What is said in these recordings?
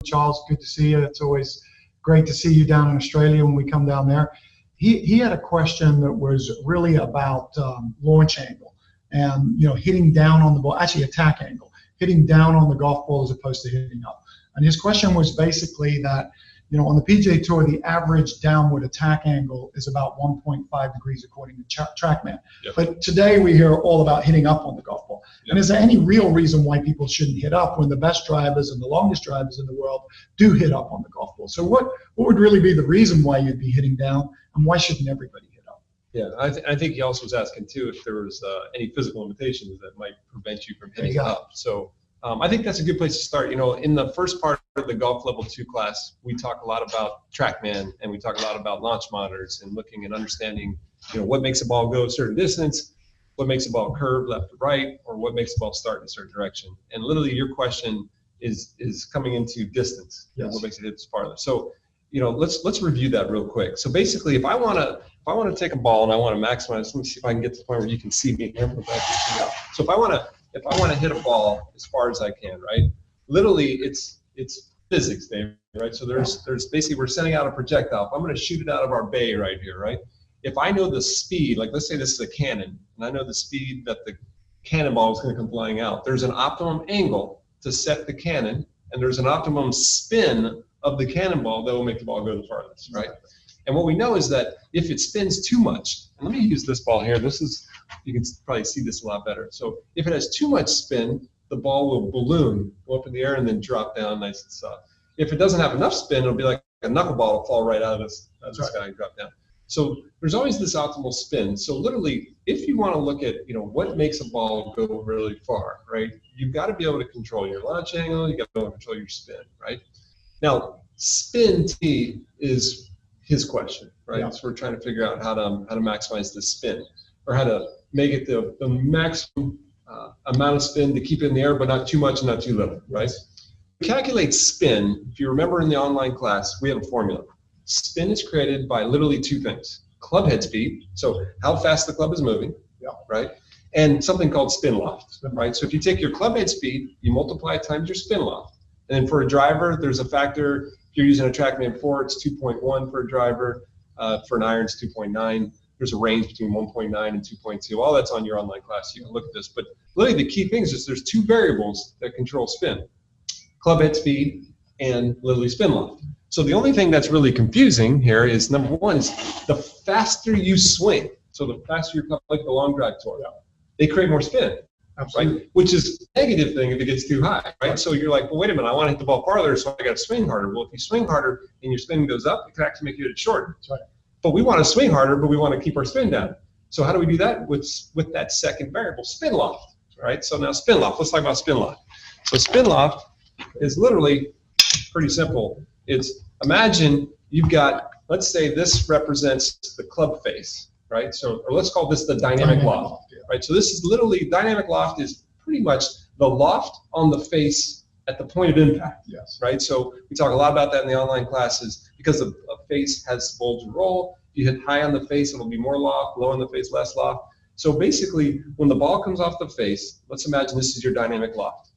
Charles, good to see you. It's always great to see you down in Australia when we come down there. He had a question that was really about launch angle and hitting down on the ball, actually attack angle, hitting down on the golf ball as opposed to hitting up. And his question was basically that on the PGA Tour, the average downward attack angle is about 1.5 degrees according to TrackMan. Yep. But today we hear all about hitting up on the golf ball. Yep. And is there any real reason why people shouldn't hit up when the best drivers and the longest drivers in the world do hit up on the golf ball? So what would really be the reason why you'd be hitting down, and why shouldn't everybody hit up? Yeah, I think he also was asking too if there was any physical limitations that might prevent you from hitting up. So I think that's a good place to start. In the first part of the Golf Level 2 class, we talk a lot about TrackMan, and we talk a lot about launch monitors and looking and understanding, what makes a ball go a certain distance, what makes a ball curve left to right, or what makes a ball start in a certain direction. And literally your question is coming into distance. Yes. What makes it hit farther. So, let's review that real quick. So basically, if I want to take a ball and I want to maximize, let me see if I can get to the point where you can see me here. So if I want to hit a ball as far as I can, right? Literally, it's physics, Dave, right? So there's basically, we're sending out a projectile. If I'm going to shoot it out of our bay right here, right? If I know the speed, like let's say this is a cannon, and I know the speed that the cannonball is going to come flying out, there's an optimum angle to set the cannon, and there's an optimum spin of the cannonball that will make the ball go the farthest, right? And what we know is that if it spins too much, and let me use this ball here. You can probably see this a lot better. So if it has too much spin, the ball will balloon, go up in the air, and then drop down nice and soft. If it doesn't have enough spin, it'll be like a knuckleball will fall right out of this guy and drop down. So there's always this optimal spin. So literally, if you want to look at what makes a ball go really far, right? You've got to be able to control your launch angle. You got to be able to control your spin, right? Now, spin T is his question, right? Yeah. So we're trying to figure out how to maximize the spin, or how to make it the maximum amount of spin to keep it in the air, but not too much and not too little, right? To calculate spin, if you remember in the online class, we have a formula. Spin is created by literally two things: club head speed, so how fast the club is moving, right? And something called spin loft, right? So if you take your club head speed, you multiply it times your spin loft. And then for a driver, there's a factor. If you're using a TrackMan 4, it's 2.1 for a driver. For an iron, it's 2.9. There's a range between 1.9 and 2.2. All that's on your online class. You can look at this. But literally the key things is there's two variables that control spin: club head speed and literally spin loft. So the only thing that's really confusing here is, number one, is the faster you swing. So the faster your club, like the long drive tour, they create more spin. Absolutely. Right? Which is a negative thing if it gets too high, right? So you're like, well, wait a minute, I want to hit the ball farther, so I got to swing harder. Well, if you swing harder and your spin goes up, it can actually make you hit it shorter. That's right. But we want to swing harder, but we want to keep our spin down. So how do we do that? With that second variable, spin loft, right? So now spin loft, let's talk about spin loft. So spin loft is literally pretty simple. It's, imagine you've got, let's say this represents the club face, right? So, or let's call this the dynamic loft. Right, so this is literally, dynamic loft is pretty much the loft on the face at the point of impact. Yes. Right, so we talk a lot about that in the online classes, because a face has bulge and roll. You hit high on the face, it'll be more loft, low on the face, less loft. So basically, when the ball comes off the face, let's imagine this is your dynamic loft.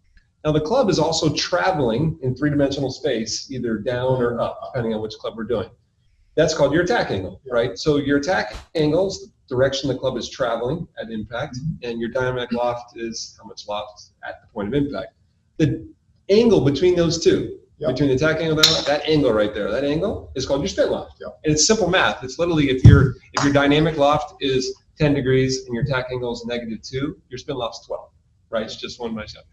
Now the club is also traveling in three-dimensional space, either down or up, depending on which club we're doing. That's called your attack angle, right? So your attack angle is the direction the club is traveling at impact, and your dynamic loft is how much loft at the point of impact. The angle between those two, between the attack angle and that angle right there, that angle is called your spin loft. And it's simple math. It's literally, if your dynamic loft is 10 degrees and your attack angle is -2, your spin loft's 12, right? It's just 1 by 7.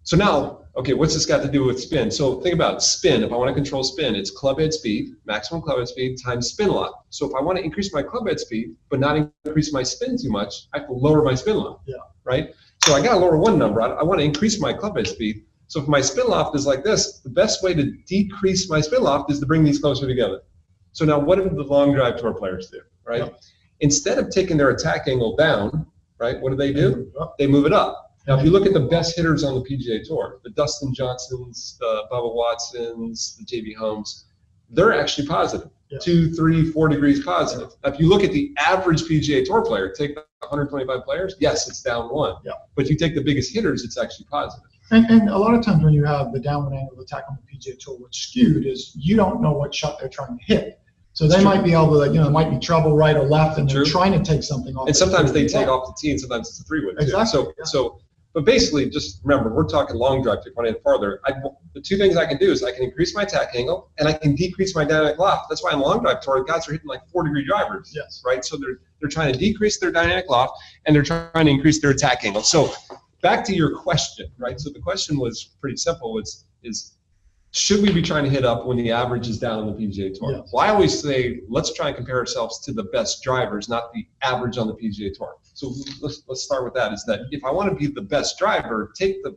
So now, okay, what's this got to do with spin? So think about spin. If I want to control spin, it's club head speed, maximum club head speed, times spin loft. So if I want to increase my club head speed, but not increase my spin too much, I have to lower my spin loft, right? So I got to lower one number. I want to increase my club head speed. So if my spin loft is like this, the best way to decrease my spin loft is to bring these closer together. So now what do the long drive tour players do, right? Instead of taking their attack angle down, right, what do? They move it up. Now, if you look at the best hitters on the PGA Tour, the Dustin Johnsons, the Bubba Watsons, the JB Holmes, they're actually positive, 2, 3, 4 degrees positive. Now, if you look at the average PGA Tour player, take 125 players, yes, it's down 1. But if you take the biggest hitters, it's actually positive. And a lot of times when you have the downward angle of attack on the PGA Tour, what's skewed is you don't know what shot they're trying to hit. So they might be able to, there might be trouble right or left, and they're trying to take something off. And sometimes they take off the tee, and sometimes it's a 3-wood too. Exactly. But basically, just remember, we're talking long drive. If you want to hit farther, the two things I can do is I can increase my attack angle and I can decrease my dynamic loft. That's why in long drive tour, guys are hitting like 4-degree drivers. Yes. Right. So they're trying to decrease their dynamic loft and they're trying to increase their attack angle. So back to your question, right? So the question was pretty simple. Is should we be trying to hit up when the average is down on the PGA Tour? Yes. Well, I always say let's try and compare ourselves to the best drivers, not the average on the PGA Tour. So let's start with that. Is that if I want to be the best driver, take the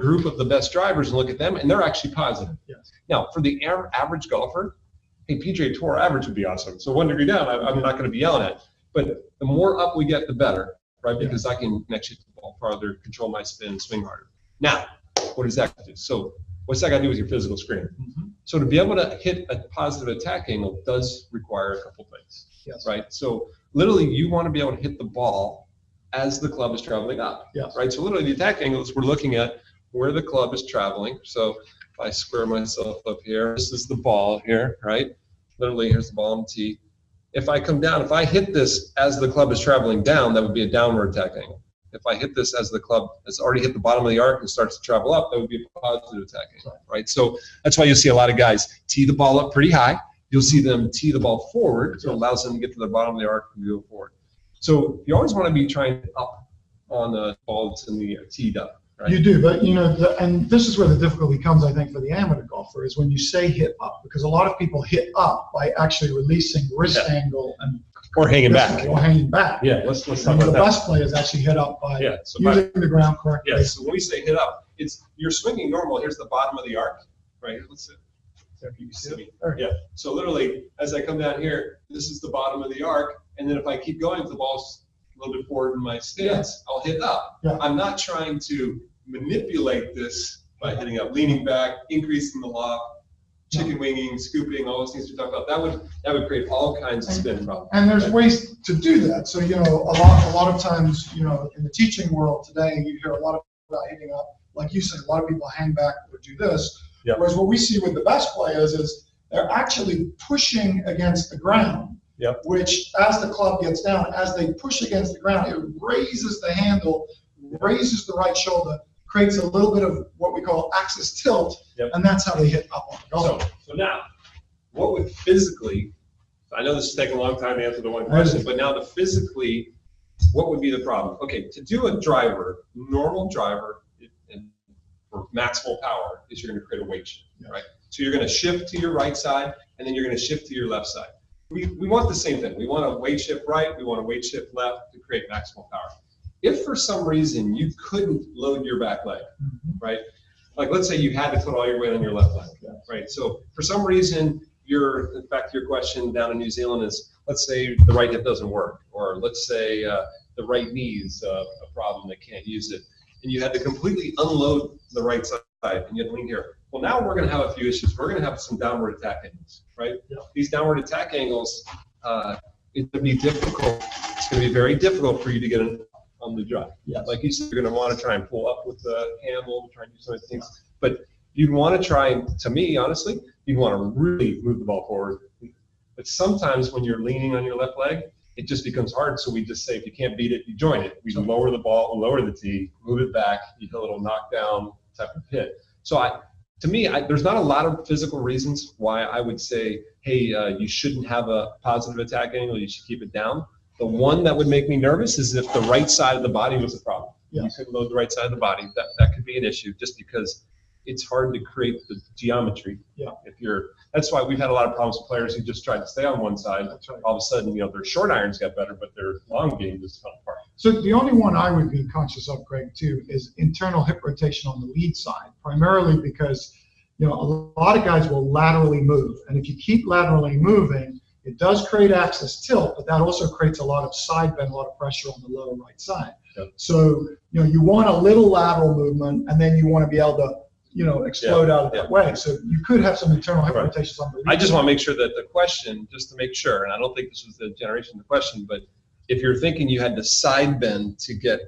group of the best drivers and look at them, and they're actually positive. Yes. Now, for the average golfer, hey, PGA Tour average would be awesome. So 1 degree down, I'm not going to be yelling at. But the more up we get, the better, right? Because I can actually hit the ball farther, control my spin, swing harder. Now, what does that do? So what's that got to do with your physical screen? Mm-hmm. So to be able to hit a positive attack angle does require a couple things, right? So literally you want to be able to hit the ball as the club is traveling up, right? So literally the attack angles, we're looking at where the club is traveling. So if I square myself up here, this is the ball here, right? Literally here's the ball on the tee. If I come down, if I hit this as the club is traveling down, that would be a downward attack angle. If I hit this as the club has already hit the bottom of the arc and starts to travel up, that would be a positive attack angle, right? So that's why you'll see a lot of guys tee the ball up pretty high. You'll see them tee the ball forward, so it allows them to get to the bottom of the arc and go forward. So you always want to be trying up on the ball that's in the teed up, right? You do, but and this is where the difficulty comes, I think, for the amateur golfer, is when you say hit up, because a lot of people hit up by actually releasing wrist angle and or hanging back. Or hanging back. Yeah, let's talk about that. The best players actually hit up by using the ground correctly. Yeah, so when we say hit up, you're swinging normal. Here's the bottom of the arc, right? Let's see. You can see me. Yeah. So literally, as I come down here, this is the bottom of the arc, and then if I keep going, if the ball's a little bit forward in my stance, I'll hit up. Yeah. I'm not trying to manipulate this by hitting up, leaning back, increasing the loft, chicken winging, scooping, all those things we talked about. That would create all kinds of spin problems. And there's ways to do that. So a lot of times, in the teaching world today, you hear a lot about hitting up. Like you said, a lot of people hang back or do this. Yep. Whereas what we see with the best players is they're actually pushing against the ground. Yep. Which, as the club gets down, as they push against the ground, it raises the handle, raises the right shoulder, creates a little bit of what we call axis tilt, and that's how they hit up on the golf. So now, what would physically, I know this is taking a long time to answer the one question, but now physically, what would be the problem? Okay, to do a driver, normal driver, for maximal power, is you're going to create a weight shift, right? So you're going to shift to your right side, and then you're going to shift to your left side. We want the same thing. We want a weight shift right, we want a weight shift left to create maximal power. If for some reason you couldn't load your back leg, right? Like let's say you had to put all your weight on your left leg, right? So for some reason, in fact, your question down in New Zealand is, let's say the right hip doesn't work, or let's say the right knee is a problem, they can't use it, and you had to completely unload the right side and you had to lean here. Well, now we're going to have a few issues. We're going to have some downward attack angles, right? Yeah. These downward attack angles, it's going to be difficult. It's going to be very difficult for you to get on the drive. Yes. Like you said, you're going to want to try and pull up with the handle, try and do some of the things. But you'd want to try, to me, honestly, you'd want to really move the ball forward. But sometimes when you're leaning on your left leg, it just becomes hard. So we just say, if you can't beat it, you join it. We lower the ball, lower the tee, move it back, you hit a little knockdown type of hit. So to me, there's not a lot of physical reasons why I would say, hey, you shouldn't have a positive attack angle, you should keep it down. The one that would make me nervous is if the right side of the body was a problem. Yes. You couldn't load the right side of the body. That could be an issue, just because it's hard to create the geometry. Yeah. That's why we've had a lot of problems with players who just tried to stay on one side. That's right. All of a sudden, their short irons got better, but their long game just fell apart. So the only one I would be conscious of, Greg, too, is internal hip rotation on the lead side, primarily because a lot of guys will laterally move, and if you keep laterally moving, it does create axis tilt, but that also creates a lot of side bend, a lot of pressure on the lower right side. Yep. So you want a little lateral movement, and then you want to be able to explode out of that way. So you could have some internal hip rotations on the lead. I just want to make sure that the question, just to make sure, and I don't think this was the generation of the question, but if you're thinking you had to side bend to get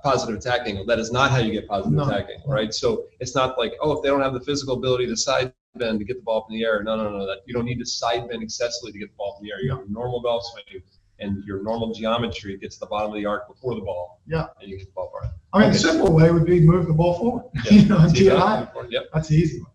positive attack angle. That is not how you get positive attack angle, right? So it's not like, oh, if they don't have the physical ability to side bend to get the ball up in the air. No. That you don't need to side bend excessively to get the ball up in the air. You have a normal golf swing, and your normal geometry gets to the bottom of the arc before the ball. Yeah. And you get the ball far. I mean, the simple way would be move the ball forward. Yep. Tee it high. Yep. That's the easy one.